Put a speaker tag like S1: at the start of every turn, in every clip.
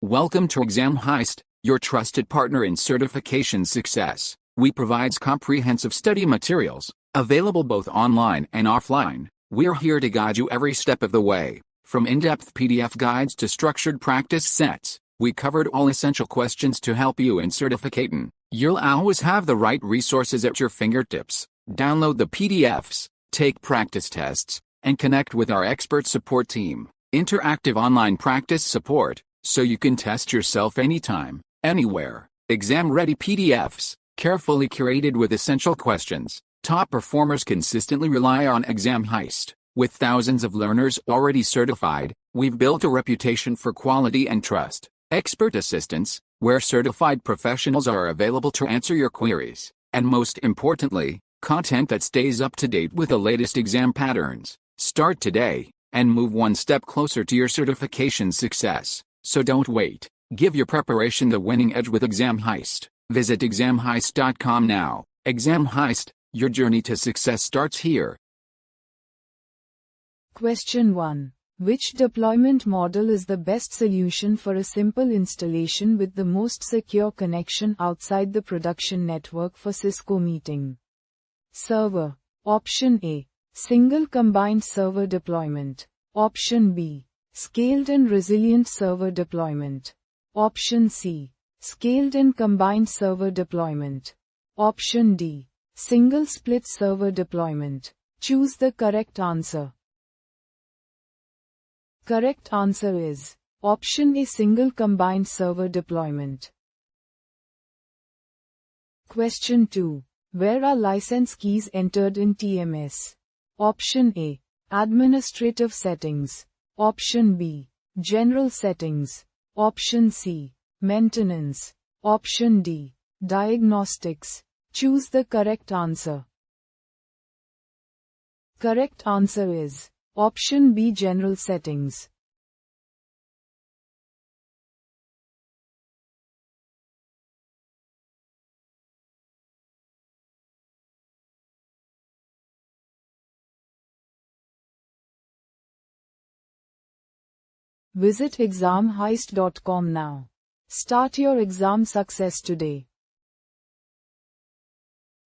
S1: Welcome to Exam Heist, your trusted partner in certification success. We provide comprehensive study materials, available both online and offline. We're here to guide you every step of the way. From in-depth PDF guides to structured practice sets, we covered all essential questions to help you in certificating. You'll always have the right resources at your fingertips. Download the PDFs, take practice tests, and connect with our expert support team. Interactive online practice support, so you can test yourself anytime, anywhere. Exam-ready PDFs, carefully curated with essential questions. Top performers consistently rely on Exam Heist. With thousands of learners already certified, we've built a reputation for quality and trust. Expert assistance, where certified professionals are available to answer your queries. And most importantly, content that stays up to date with the latest exam patterns. Start today, and move one step closer to your certification success. So don't wait. Give your preparation the winning edge with Exam Heist. Visit examheist.com now. Exam Heist, your journey to success starts here.
S2: Question 1. Which deployment model is the best solution for a simple installation with the most secure connection outside the production network for Cisco meeting? Server. Option A. Single combined server deployment. Option B. Scaled and resilient server deployment. Option C. Scaled and combined server deployment. Option D. Single split server deployment. Choose the correct answer. Correct answer is Option A, single combined server deployment. Question 2. Where are license keys entered in TMS? Option A. Administrative settings. Option B. General settings. Option C. Maintenance. Option D. Diagnostics. Choose the correct answer. Correct answer is Option B, general settings. Visit examheist.com now. Start your exam success today.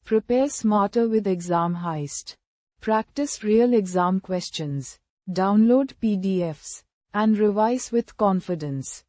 S2: Prepare smarter with Exam Heist. Practice real exam questions. Download PDFs and revise with confidence.